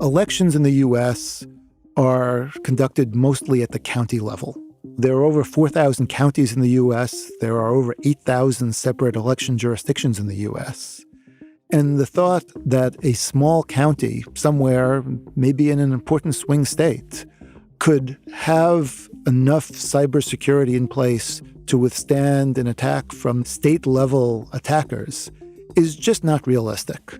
Elections in the U.S. are conducted mostly at the county level. There are over 4,000 counties in the U.S. There are over 8,000 separate election jurisdictions in the U.S. And the thought that a small county somewhere, maybe in an important swing state, could have enough cybersecurity in place to withstand an attack from state-level attackers is just not realistic.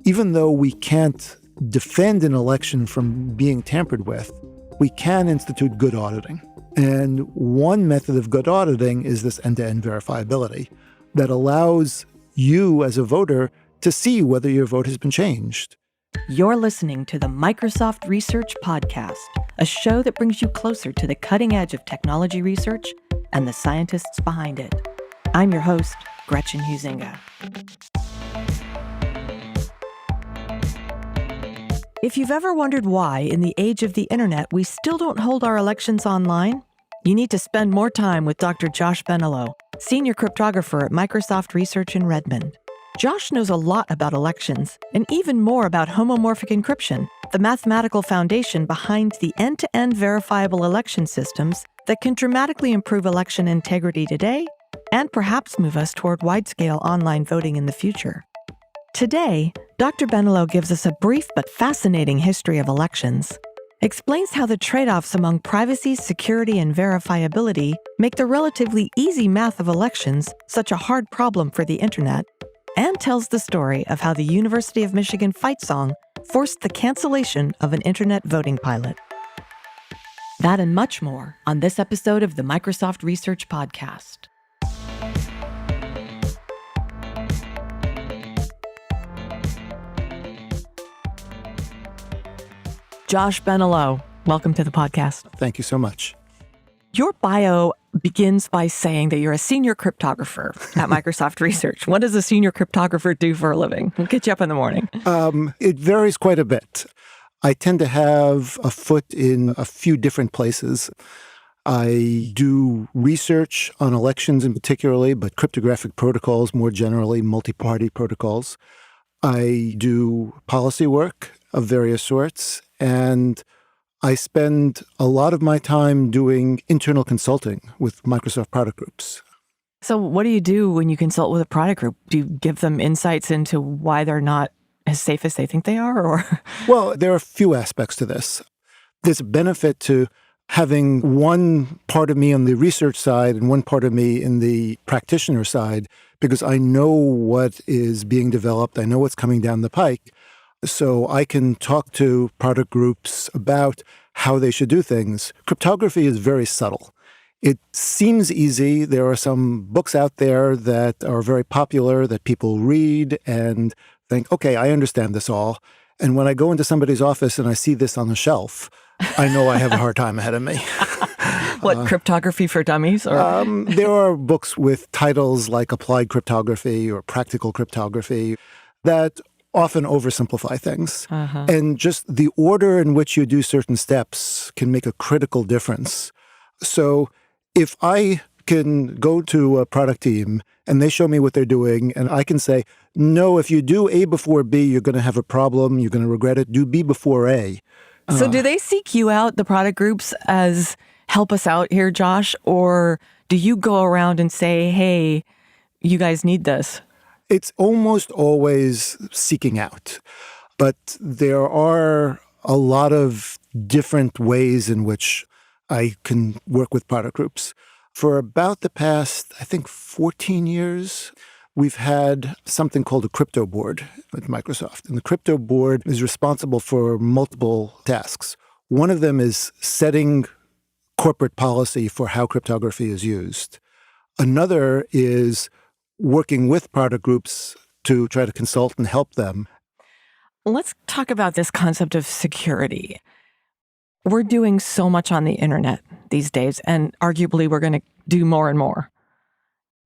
Even though we can't defend an election from being tampered with, we can institute good auditing. And one method of good auditing is this end-to-end verifiability that allows you as a voter to see whether your vote has been changed. You're listening to the Microsoft Research Podcast, a show that brings you closer to the cutting edge of technology research and the scientists behind it. I'm your host, Gretchen Huizinga. If you've ever wondered why, in the age of the internet, we still don't hold our elections online, you need to spend more time with Dr. Josh Benaloh, Senior Cryptographer at Microsoft Research in Redmond. Josh knows a lot about elections, and even more about homomorphic encryption, the mathematical foundation behind the end-to-end verifiable election systems that can dramatically improve election integrity today, and perhaps move us toward wide-scale online voting in the future. Today, Dr. Benaloh gives us a brief but fascinating history of elections, explains how the trade-offs among privacy, security, and verifiability make the relatively easy math of elections such a hard problem for the internet, and tells the story of how the University of Michigan fight song forced the cancellation of an internet voting pilot. That and much more on this episode of the Microsoft Research Podcast. Josh Benaloh, welcome to the podcast. Thank you so much. Your bio begins by saying that you're a senior cryptographer at Microsoft Research. What does a senior cryptographer do for a living? We'll get you up in the morning. It varies quite a bit. I tend to have a foot in a few different places. I do research on elections in particularly, but cryptographic protocols more generally, multi-party protocols. I do policy work of various sorts, and I spend a lot of my time doing internal consulting with Microsoft product groups. So what do you do when you consult with a product group? Do you give them insights into why they're not as safe as they think they are? Or Well, there are a few aspects to this. There's a benefit to having one part of me on the research side and one part of me in the practitioner side, because I know what is being developed. I know what's coming down the pike. So I can talk to product groups about how they should do things. Cryptography is very subtle. It seems easy. There are some books out there that are very popular that people read and think, okay, I understand this all. And when I go into somebody's office and I see this on the shelf, I know I have a hard time ahead of me. What, Cryptography for Dummies? Or there are books with titles like Applied Cryptography or Practical Cryptography that often oversimplify things. And just the order in which you do certain steps can make a critical difference. So if I can go to a product team and they show me what they're doing, and I can say, no, if you do A before B, you're going to have a problem. You're going to regret it. Do B before A. So do they seek you out, the product groups, as help us out here, Josh? Or do you go around and say, hey, you guys need this? It's almost always seeking out, but there are a lot of different ways in which I can work with product groups. For about the past, I think, 14 years, we've had something called a crypto board at Microsoft. And the crypto board is responsible for multiple tasks. One of them is setting corporate policy for how cryptography is used. Another is working with product groups to try to consult and help them. Let's talk about this concept of security. We're doing so much on the internet these days, and arguably we're going to do more and more.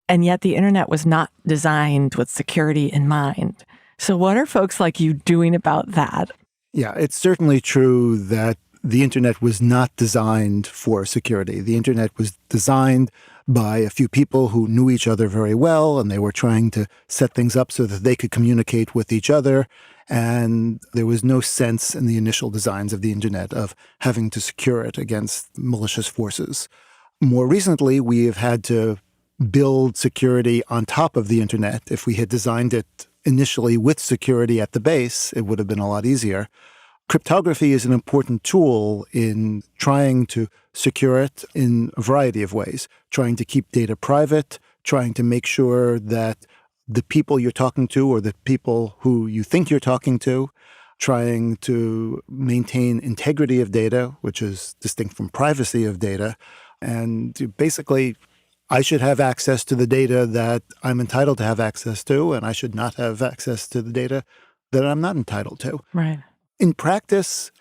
And yet the internet was not designed with security in mind. So what are folks like you doing about that? Yeah, it's certainly true that the internet was not designed for security. The internet was designed by a few people who knew each other very well, and they were trying to set things up so that they could communicate with each other. And there was no sense in the initial designs of the internet of having to secure it against malicious forces. More recently, we have had to build security on top of the internet. If we had designed it initially with security at the base, it would have been a lot easier. Cryptography is an important tool in trying to secure it in a variety of ways, trying to keep data private, trying to make sure that the people you're talking to or the people who you think you're talking to, trying to maintain integrity of data, which is distinct from privacy of data. And basically, I should have access to the data that I'm entitled to have access to, and I should not have access to the data that I'm not entitled to. Right. In practice,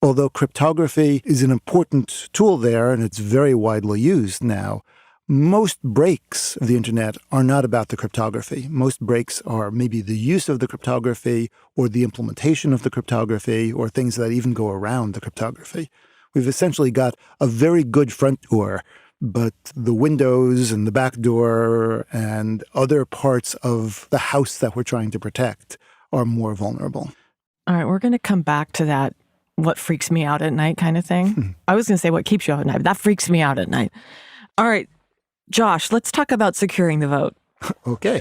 although cryptography is an important tool there, and it's very widely used now, most breaks of the internet are not about the cryptography. Most breaks are maybe the use of the cryptography or the implementation of the cryptography or things that even go around the cryptography. We've essentially got a very good front door, but the windows and the back door and other parts of the house that we're trying to protect are more vulnerable. All right, we're going to come back to that what freaks me out at night kind of thing. I was going to say what keeps you up at night, but that freaks me out at night. All right, Josh, let's talk about securing the vote. Okay.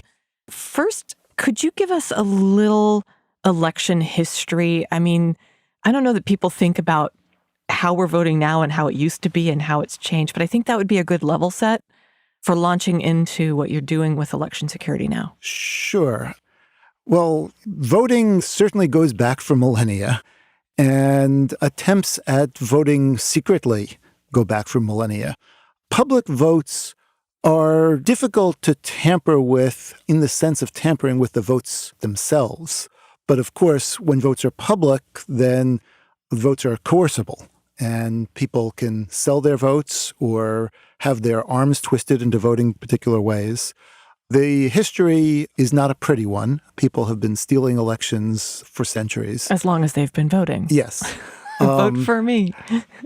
First, could you give us a little election history? I mean, I don't know that people think about how we're voting now and how it used to be and how it's changed, but I think that would be a good level set for launching into what you're doing with election security now. Sure. Well, voting certainly goes back for millennia, and attempts at voting secretly go back for millennia. Public votes are difficult to tamper with in the sense of tampering with the votes themselves. But of course, when votes are public, then votes are coercible, and people can sell their votes or have their arms twisted into voting particular ways. The history is not a pretty one. People have been stealing elections for centuries. As long as they've been voting. Yes. Vote for me.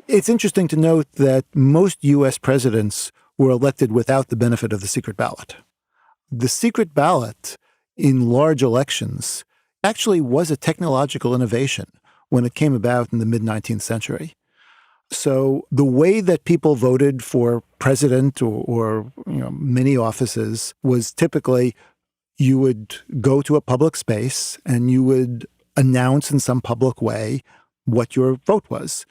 It's interesting to note that most U.S. presidents were elected without the benefit of the secret ballot. The secret ballot in large elections actually was a technological innovation when it came about in the mid-19th century. So the way that people voted for president or many offices was typically you would go to a public space and you would announce in some public way what your vote was.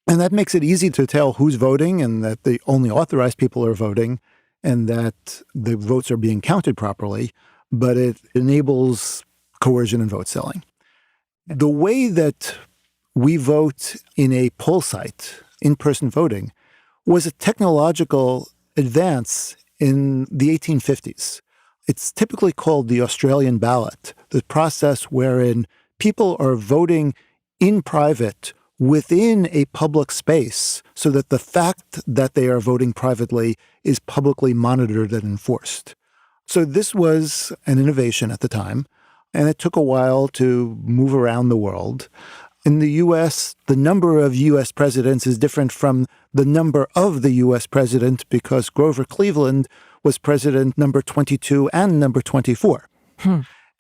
And that makes it easy to tell who's voting and that the only authorized people are voting and that the votes are being counted properly, but it enables coercion and vote selling. The way that we vote in a poll site, in-person voting, was a technological advance in the 1850s. It's typically called the Australian ballot, the process wherein people are voting in private within a public space so that the fact that they are voting privately is publicly monitored and enforced. So this was an innovation at the time, and it took a while to move around the world. In the U.S., the number of U.S. presidents is different from the number of the U.S. president because Grover Cleveland was president number 22 and number 24.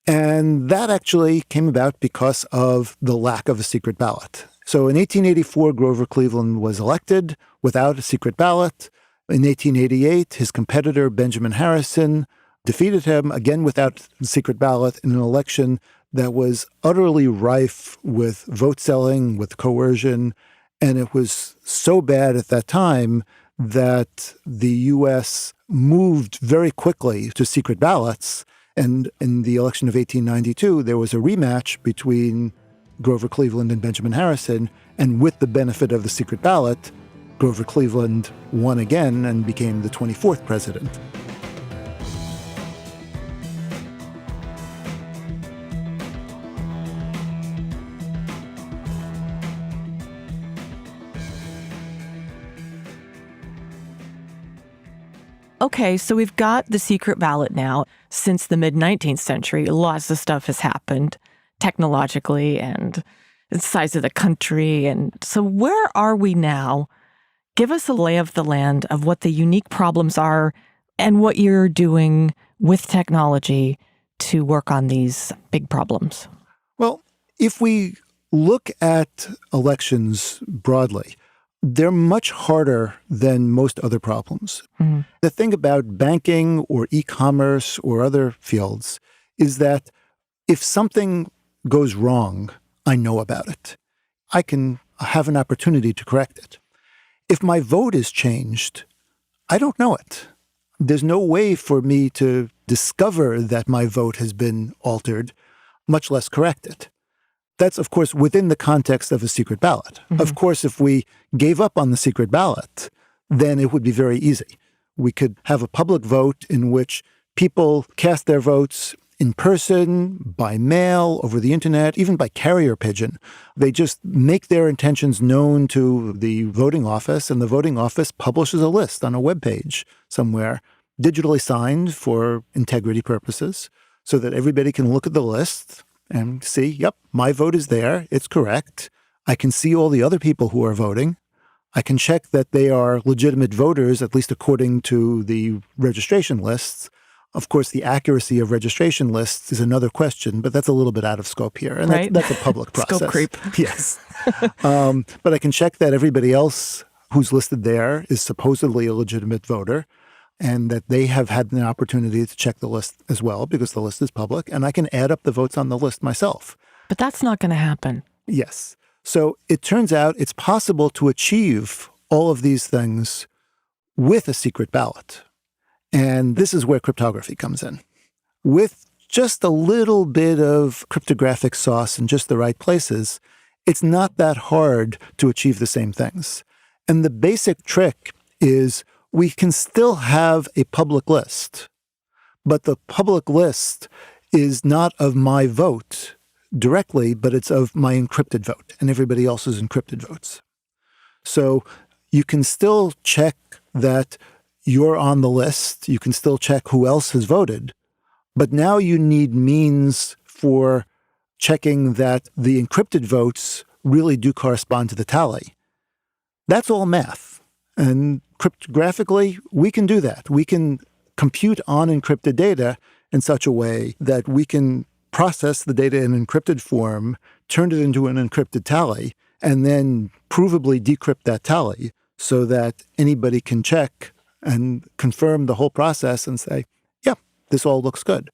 And that actually came about because of the lack of a secret ballot. So in 1884, Grover Cleveland was elected without a secret ballot. In 1888, his competitor, Benjamin Harrison, defeated him, again without a secret ballot, in an election that was utterly rife with vote selling, with coercion. And it was so bad at that time that the U.S. moved very quickly to secret ballots. And in the election of 1892, there was a rematch between Grover Cleveland and Benjamin Harrison. And with the benefit of the secret ballot, Grover Cleveland won again and became the 24th president. Okay, so we've got the secret ballot now. Since the mid-19th century, lots of stuff has happened technologically and the size of the country. And so where are we now? Give us a lay of the land of what the unique problems are and what you're doing with technology to work on these big problems. Well, If we look at elections broadly, they're much harder than most other problems. The thing about banking or e-commerce or other fields is that if something goes wrong, I know about it. I can have an opportunity to correct it. If my vote is changed, I don't know it. There's no way for me to discover that my vote has been altered, much less correct it. That's, of course, within the context of a secret ballot. Of course, if we gave up on the secret ballot, then it would be very easy. We could have a public vote in which people cast their votes in person, by mail, over the internet, even by carrier pigeon. They just make their intentions known to the voting office, and the voting office publishes a list on a webpage somewhere, digitally signed for integrity purposes, so that everybody can look at the list and see, yep, my vote is there, it's correct. I can see all the other people who are voting. I can check that they are legitimate voters, at least according to the registration lists. Of course, the accuracy of registration lists is another question, but that's a little bit out of scope here. And right. that's a public process. Scope creep. Yes. But I can check that everybody else who's listed there is supposedly a legitimate voter, and that they have had an opportunity to check the list as well, because the list is public, and I can add up the votes on the list myself. But that's not going to happen. Yes. So it turns out it's possible to achieve all of these things with a secret ballot. And this is where cryptography comes in. With just a little bit of cryptographic sauce in just the right places, it's not that hard to achieve the same things. And the basic trick is we can still have a public list, but the public list is not of my vote directly, but it's of my encrypted vote and everybody else's encrypted votes. So you can still check that you're on the list. You can still check who else has voted. But now you need means for checking that the encrypted votes really do correspond to the tally. That's all math. And cryptographically, we can do that. We can compute on encrypted data in such a way that we can process the data in encrypted form, turn it into an encrypted tally, and then provably decrypt that tally so that anybody can check and confirm the whole process and say, yeah, this all looks good.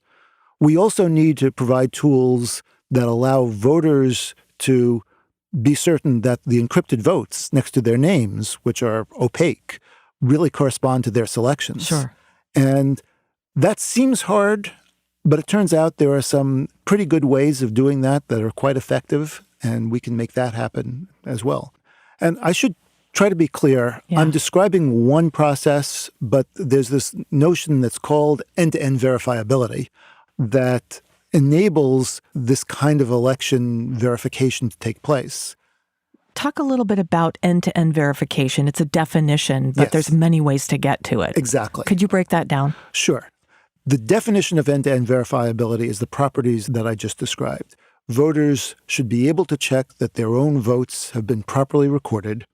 We also need to provide tools that allow voters to be certain that the encrypted votes next to their names, which are opaque, really correspond to their selections. Sure. And that seems hard, but it turns out there are some pretty good ways of doing that are quite effective, and we can make that happen as well. And I should try to be clear. Yeah. I'm describing one process, but there's this notion that's called end-to-end verifiability that enables this kind of election verification to take place. Talk a little bit about end-to-end verification. It's a definition, but there's many ways to get to it. Exactly. Could you break that down? Sure. The definition of end-to-end verifiability is the properties that I just described. Voters should be able to check that their own votes have been properly recorded,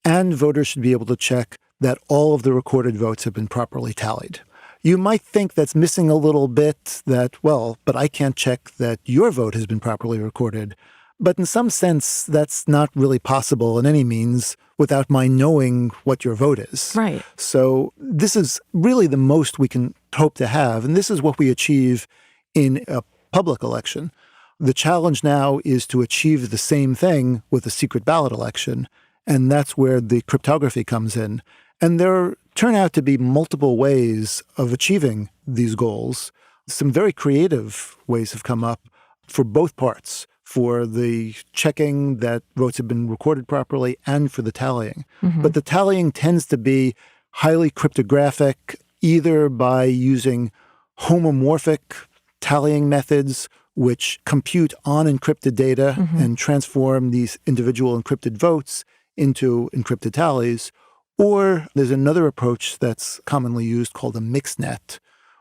and voters should be able to check that all of the recorded votes have been properly tallied. You might think that's missing a little bit, that, well, but I can't check that your vote has been properly recorded. But in some sense, that's not really possible in any means without my knowing what your vote is. Right. So this is really the most we can hope to have, and this is what we achieve in a public election. The challenge now is to achieve the same thing with a secret ballot election, and that's where the cryptography comes in. And there turn out to be multiple ways of achieving these goals. Some very creative ways have come up for both parts, for the checking that votes have been recorded properly and for the tallying. But the tallying tends to be highly cryptographic, either by using homomorphic tallying methods, which compute on encrypted data and transform these individual encrypted votes into encrypted tallies. Or there's another approach that's commonly used called a mixnet,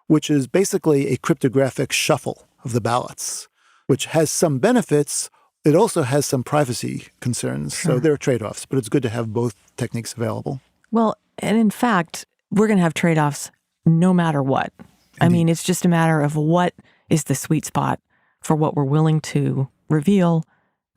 which is basically a cryptographic shuffle of the ballots, which has some benefits. It also has some privacy concerns. Sure. So there are trade-offs, but it's good to have both techniques available. Well, and in fact, we're going to have trade-offs no matter what. Indeed. I mean, it's just a matter of what is the sweet spot for what we're willing to reveal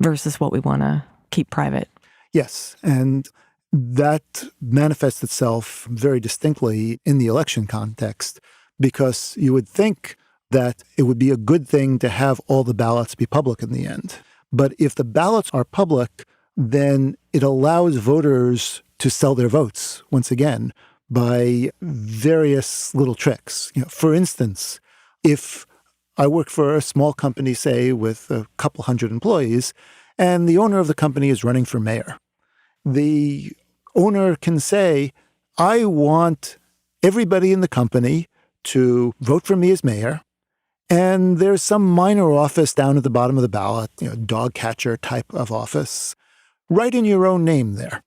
versus what we want to keep private. Yes, and that manifests itself very distinctly in the election context, because you would think that it would be a good thing to have all the ballots be public in the end. But if the ballots are public, then it allows voters to sell their votes, once again, by various little tricks. For instance, if I work for a small company, say, with a couple hundred employees, and the owner of the company is running for mayor, the owner can say, I want everybody in the company to vote for me as mayor, and there's some minor office down at the bottom of the ballot, dog catcher type of office. Write in your own name there.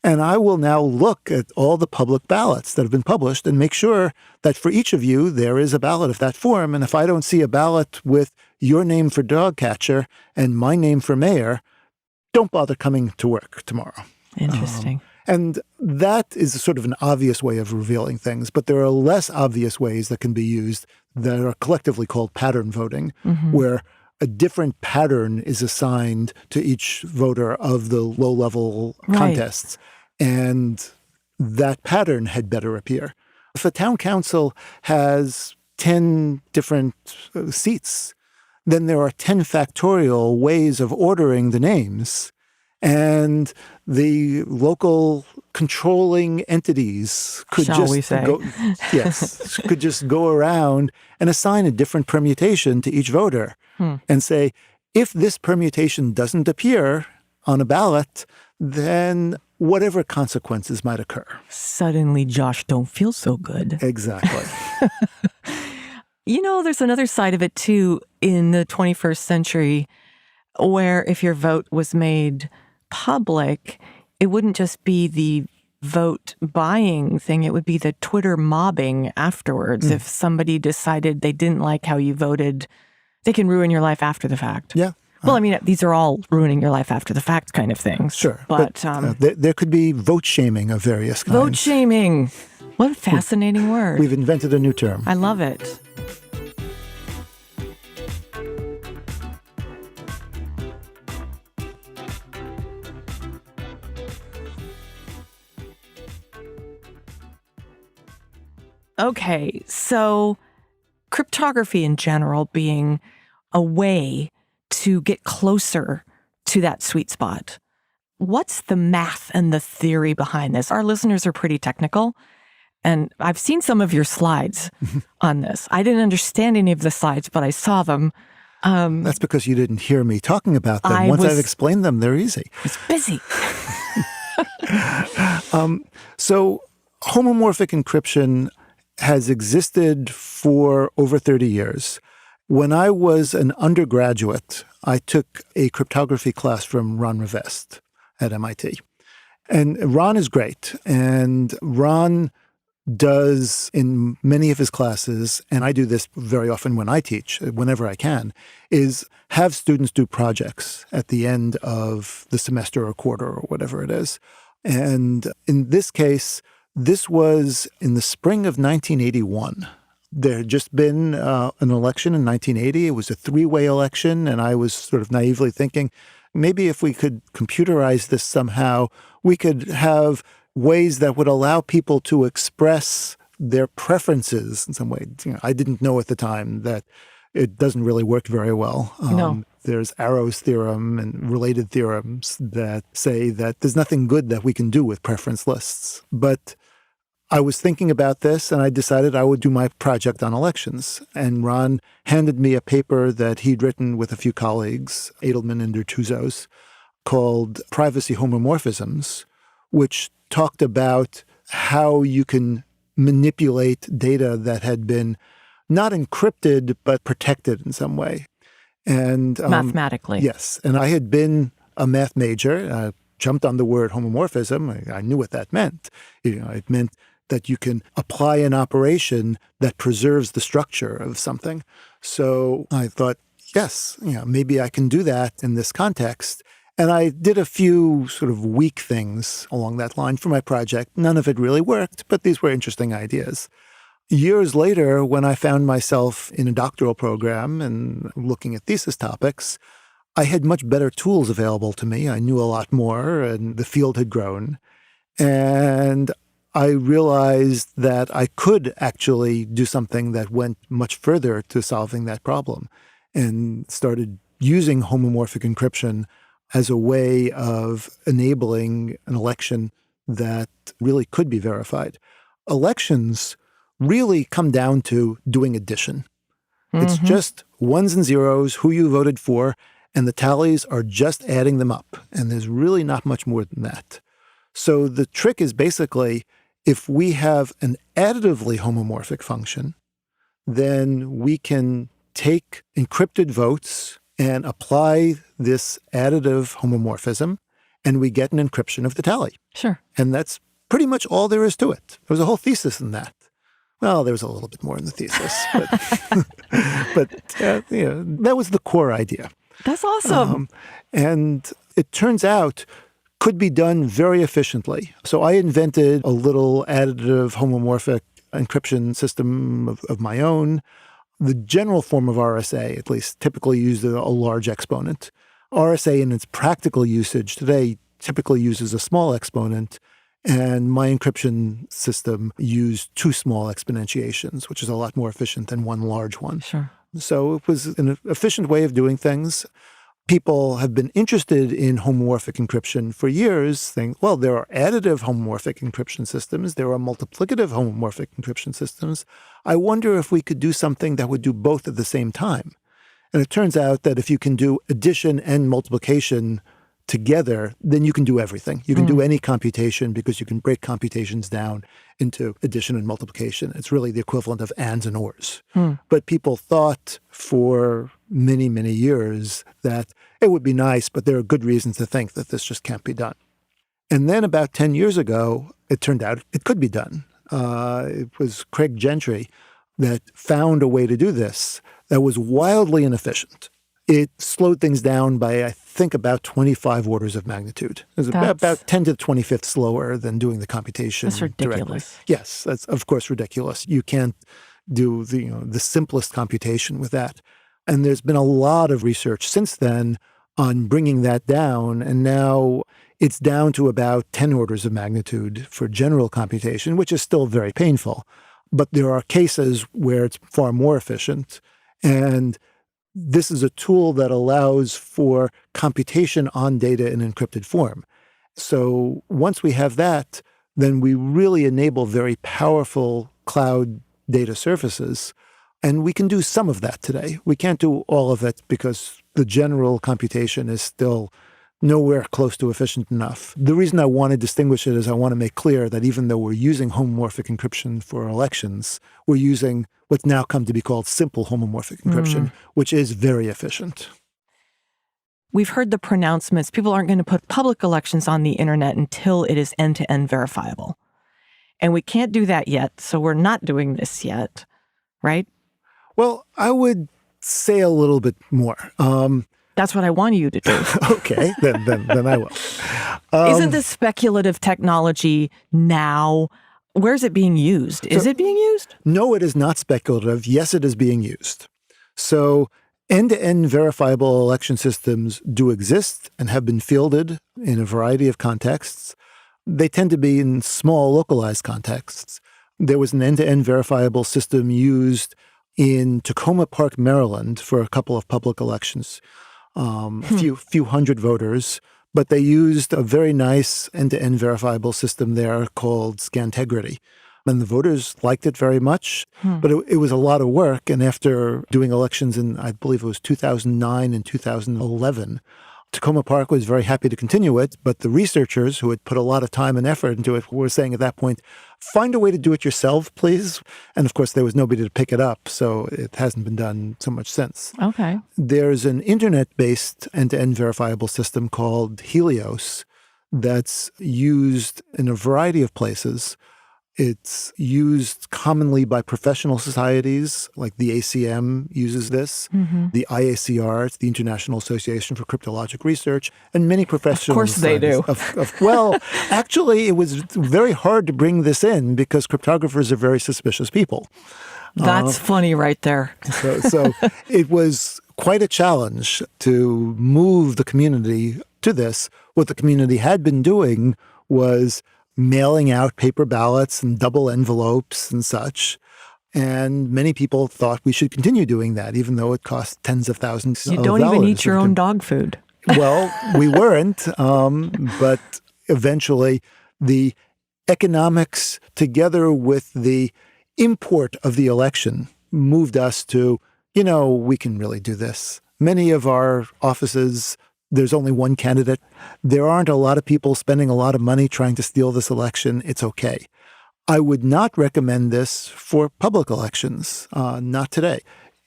And I will now look at all the public ballots that have been published and make sure that for each of you, there is a ballot of that form. And if I don't see a ballot with your name for dog catcher and my name for mayor, don't bother coming to work tomorrow. Interesting. And that is sort of an obvious way of revealing things, but there are less obvious ways that can be used that are collectively called pattern voting, where a different pattern is assigned to each voter of the low-level contests, and that pattern had better appear. If a town council has 10 different seats, then there are 10 factorial ways of ordering the names. And the local controlling entities could could just go around and assign a different permutation to each voter and say, if this permutation doesn't appear on a ballot, then whatever consequences might occur. Suddenly, Josh don't feel so good. Exactly. There's another side of it, too, in the 21st century, where if your vote was made public, it wouldn't just be the vote buying thing, it would be the Twitter mobbing afterwards. If somebody decided they didn't like how you voted, they can ruin your life after the fact. Yeah. Well, these are all ruining your life after the fact kind of things. Sure. But there could be vote shaming of various kinds. Vote shaming. What a fascinating word. We've invented a new term. I love it. Okay, so cryptography in general being a way to get closer to that sweet spot. What's the math and the theory behind this? Our listeners are pretty technical, and I've seen some of your slides on this. I didn't understand any of the slides, but I saw them. That's because you didn't hear me talking about them. Once I've explained them, they're easy. I was busy. So homomorphic encryption has existed for over 30 years. When I was an undergraduate, I took a cryptography class from Ron Rivest at MIT. And Ron is great. And Ron does in many of his classes, and I do this very often when I teach, whenever I can, is have students do projects at the end of the semester or quarter or whatever it is. And in this case, this was in the spring of 1981. There had just been an election in 1980. It was a three-way election, and I was sort of naively thinking, maybe if we could computerize this somehow, we could have ways that would allow people to express their preferences in some way. I didn't know at the time that it doesn't really work very well. No. There's Arrow's theorem and related theorems that say that there's nothing good that we can do with preference lists. But I was thinking about this, and I decided I would do my project on elections. And Ron handed me a paper that he'd written with a few colleagues, Edelman and Dertuzos, called Privacy Homomorphisms, which talked about how you can manipulate data that had been not encrypted, but protected in some way. And mathematically. Yes. And I had been a math major, jumped on the word homomorphism. I knew what that meant. It meant that you can apply an operation that preserves the structure of something. So I thought, yes, maybe I can do that in this context. And I did a few sort of weak things along that line for my project. None of it really worked, but these were interesting ideas. Years later, when I found myself in a doctoral program and looking at thesis topics, I had much better tools available to me. I knew a lot more, and the field had grown. And I realized that I could actually do something that went much further to solving that problem, and started using homomorphic encryption as a way of enabling an election that really could be verified. Elections really come down to doing addition. It's just ones and zeros, who you voted for, and the tallies are just adding them up. And there's really not much more than that. So the trick is basically, if we have an additively homomorphic function, then we can take encrypted votes and apply this additive homomorphism, and we get an encryption of the tally. Sure. And that's pretty much all there is to it. There was a whole thesis in that. Well, there was a little bit more in the thesis, but that was the core idea. That's awesome. And it turns out could be done very efficiently. So I invented a little additive homomorphic encryption system of my own. The general form of RSA, at least, typically uses a large exponent. RSA in its practical usage today typically uses a small exponent, and my encryption system used 2 small exponentiations, which is a lot more efficient than 1 large one. Sure. So it was an efficient way of doing things. People have been interested in homomorphic encryption for years, saying, well, there are additive homomorphic encryption systems, there are multiplicative homomorphic encryption systems. I wonder if we could do something that would do both at the same time. And it turns out that if you can do addition and multiplication together, then you can do everything. You can do any computation because you can break computations down into addition and multiplication. It's really the equivalent of ands and ors. But people thought for many, many years that it would be nice, but there are good reasons to think that this just can't be done. And then about 10 years ago, it turned out it could be done. It was Craig Gentry that found a way to do this that was wildly inefficient. It slowed things down by, I think, about 25 orders of magnitude. It was about 10 to the 25th slower than doing the computation That's ridiculous. directly. Yes, that's of course ridiculous. You can't do the simplest computation with that. And there's been a lot of research since then on bringing that down, and now it's down to about 10 orders of magnitude for general computation, which is still very painful. But there are cases where it's far more efficient, and this is a tool that allows for computation on data in encrypted form. So once we have that, then we really enable very powerful cloud data services. And we can do some of that today. We can't do all of it because the general computation is still nowhere close to efficient enough. The reason I want to distinguish it is I want to make clear that even though we're using homomorphic encryption for elections, we're using what's now come to be called simple homomorphic encryption, which is very efficient. We've heard the pronouncements. People aren't going to put public elections on the internet until it is end-to-end verifiable. And we can't do that yet, so we're not doing this yet, right? Well, I would say a little bit more. That's what I want you to do. Okay, then I will. Isn't this speculative technology now? Where's it being used? Is it being used? No, it is not speculative. Yes, it is being used. So end-to-end verifiable election systems do exist and have been fielded in a variety of contexts. They tend to be in small, localized contexts. There was an end-to-end verifiable system used in Tacoma Park, Maryland, for a couple of public elections. A few hundred voters, but they used a very nice end-to-end verifiable system there called Scantegrity. And the voters liked it very much, but it was a lot of work. And after doing elections in, I believe it was 2009 and 2011, Tacoma Park was very happy to continue it, but the researchers who had put a lot of time and effort into it were saying at that point, find a way to do it yourself, please. And of course, there was nobody to pick it up, so it hasn't been done so much since. Okay. There's an internet-based end-to-end verifiable system called Helios that's used in a variety of places. It's used commonly by professional societies, like the ACM uses this, the IACR, it's the International Association for Cryptologic Research, and many professional Of course they do. Well, actually, it was very hard to bring this in because cryptographers are very suspicious people. That's funny right there. So it was quite a challenge to move the community to this. What the community had been doing was mailing out paper ballots and double envelopes and such. And many people thought we should continue doing that, even though it cost tens of thousands of You dollars. don't even eat your own dog food. Well, we weren't, but eventually the economics together with the import of the election moved us to, we can really do this. Many of our offices, there's only one candidate. There aren't a lot of people spending a lot of money trying to steal this election. It's okay. I would not recommend this for public elections, not today.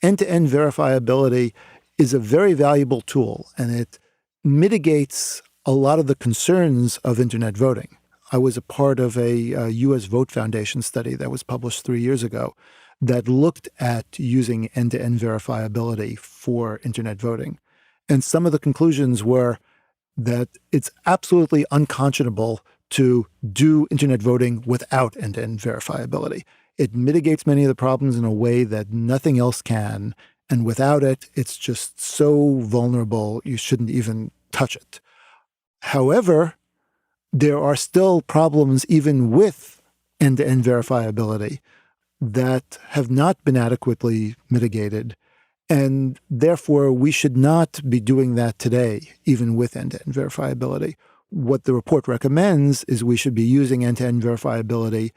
End-to-end verifiability is a very valuable tool, and it mitigates a lot of the concerns of internet voting. I was a part of a U.S. Vote Foundation study that was published 3 years ago that looked at using end-to-end verifiability for internet voting. And some of the conclusions were that it's absolutely unconscionable to do internet voting without end-to-end verifiability. It mitigates many of the problems in a way that nothing else can. And without it, it's just so vulnerable, you shouldn't even touch it. However, there are still problems even with end-to-end verifiability that have not been adequately mitigated. And therefore, we should not be doing that today, even with end-to-end verifiability. What the report recommends is we should be using end-to-end verifiability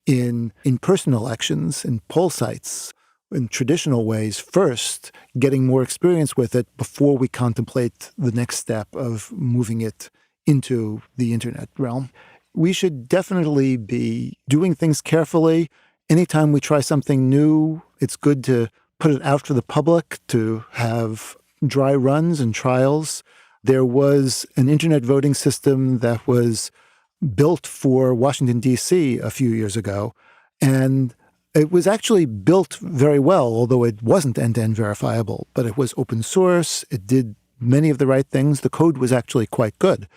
in in-person elections, in poll sites, in traditional ways first, getting more experience with it before we contemplate the next step of moving it into the internet realm. We should definitely be doing things carefully. Anytime we try something new, it's good to put it out for the public, to have dry runs and trials. There was an internet voting system that was built for Washington, D.C. a few years ago, and it was actually built very well, although it wasn't end-to-end verifiable, but it was open source. It did many of the right things. The code was actually quite good.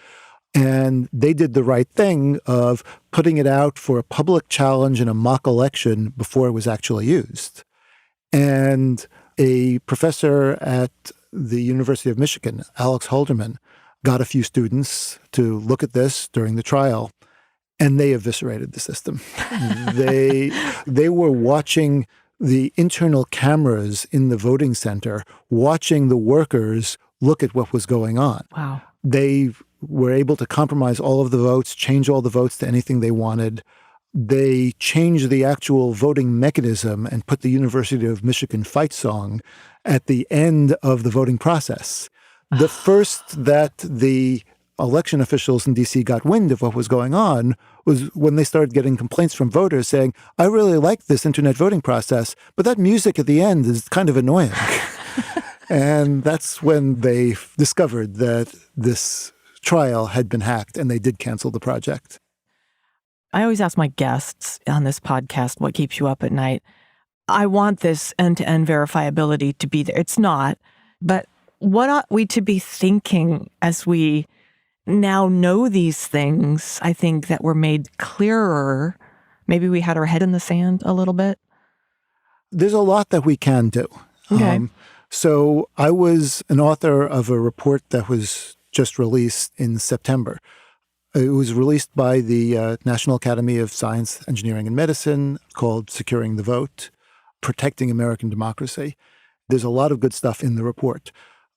And they did the right thing of putting it out for a public challenge in a mock election before it was actually used. And a professor at the University of Michigan, Alex Halderman, got a few students to look at this during the trial, and they eviscerated the system. They were watching the internal cameras in the voting center, watching the workers look at what was going on. Wow. They were able to compromise all of the votes, change all the votes to anything they wanted. They changed the actual voting mechanism and put the University of Michigan fight song at the end of the voting process. The first that the election officials in D.C. got wind of what was going on was when they started getting complaints from voters saying, I really like this internet voting process, but that music at the end is kind of annoying. And that's when they discovered that this trial had been hacked, and they did cancel the project. I always ask my guests on this podcast, what keeps you up at night? I want this end-to-end verifiability to be there. It's not, but what ought we to be thinking as we now know these things, I think, that were made clearer? Maybe we had our head in the sand a little bit. There's a lot that we can do. Okay. So I was an author of a report that was just released in September. It was released by the National Academy of Science, Engineering, and Medicine, called Securing the Vote, Protecting American Democracy. There's a lot of good stuff in the report.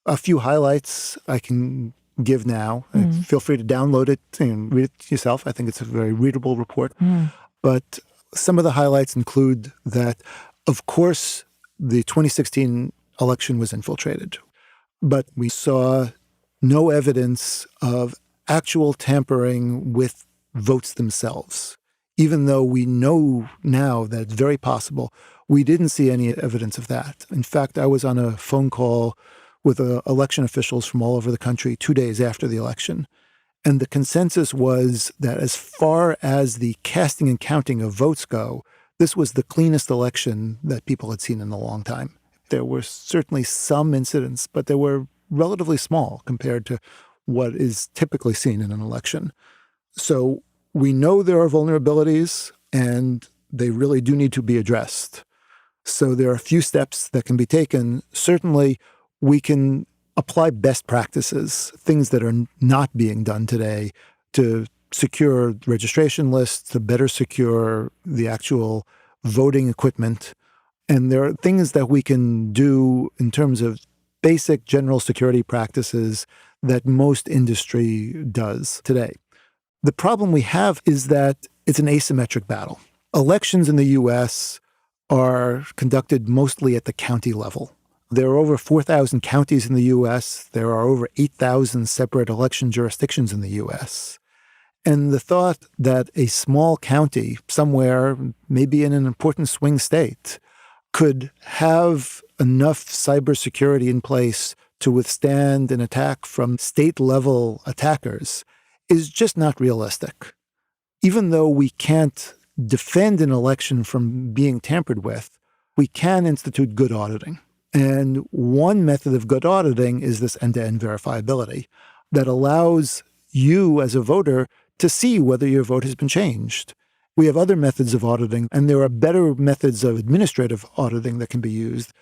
A few highlights I can give now. Feel free to download it and read it yourself. I think it's a very readable report. But some of the highlights include that, of course, the 2016 election was infiltrated, but we saw no evidence of actual tampering with votes themselves. Even though we know now that it's very possible, we didn't see any evidence of that. In fact, I was on a phone call with election officials from all over the country 2 days after the election. And the consensus was that as far as the casting and counting of votes go, this was the cleanest election that people had seen in a long time. There were certainly some incidents, but they were relatively small compared to what is typically seen in an election. So we know there are vulnerabilities, and they really do need to be addressed. So there are a few steps that can be taken. Certainly, we can apply best practices, things that are not being done today, to secure registration lists, to better secure the actual voting equipment. And there are things that we can do in terms of basic general security practices that most industry does today. The problem we have is that it's an asymmetric battle. Elections in the U.S. are conducted mostly at the county level. There are over 4,000 counties in the U.S. There are over 8,000 separate election jurisdictions in the U.S. And the thought that a small county somewhere, maybe in an important swing state, could have enough cybersecurity in place to withstand an attack from state-level attackers is just not realistic. Even though we can't defend an election from being tampered with, we can institute good auditing. And one method of good auditing is this end-to-end verifiability that allows you as a voter to see whether your vote has been changed. We have other methods of auditing, and there are better methods of administrative auditing that can be used.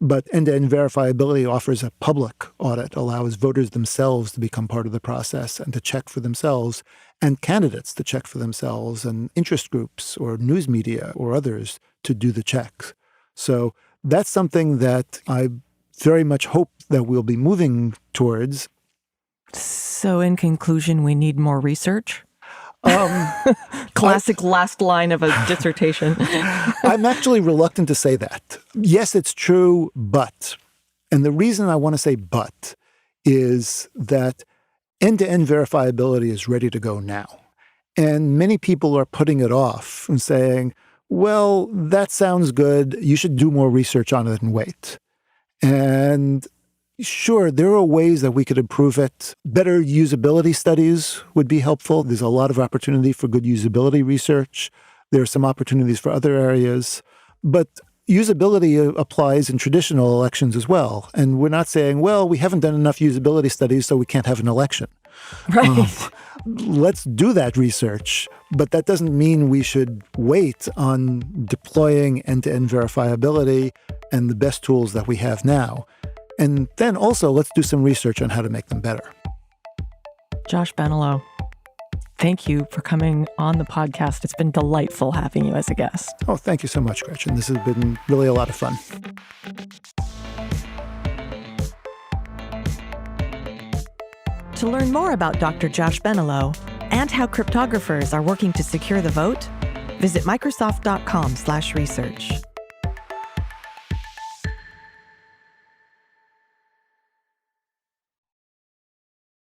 But end-to-end verifiability offers a public audit, allows voters themselves to become part of the process and to check for themselves, and candidates to check for themselves, and interest groups or news media or others to do the checks. So that's something that I very much hope that we'll be moving towards. So in conclusion, we need more research? Classic last line of a dissertation. I'm actually reluctant to say that. Yes, it's true, but. And the reason I want to say but is that end-to-end verifiability is ready to go now. And many people are putting it off and saying, well, that sounds good. You should do more research on it and wait. And sure, there are ways that we could improve it. Better usability studies would be helpful. There's a lot of opportunity for good usability research. There are some opportunities for other areas. But usability applies in traditional elections as well. And we're not saying, well, we haven't done enough usability studies, so we can't have an election. Right. Let's do that research. But that doesn't mean we should wait on deploying end-to-end verifiability and the best tools that we have now. And then also, let's do some research on how to make them better. Josh Benaloh, thank you for coming on the podcast. It's been delightful having you as a guest. Oh, thank you so much, Gretchen. This has been really a lot of fun. To learn more about Dr. Josh Benaloh and how cryptographers are working to secure the vote, visit Microsoft.com/research.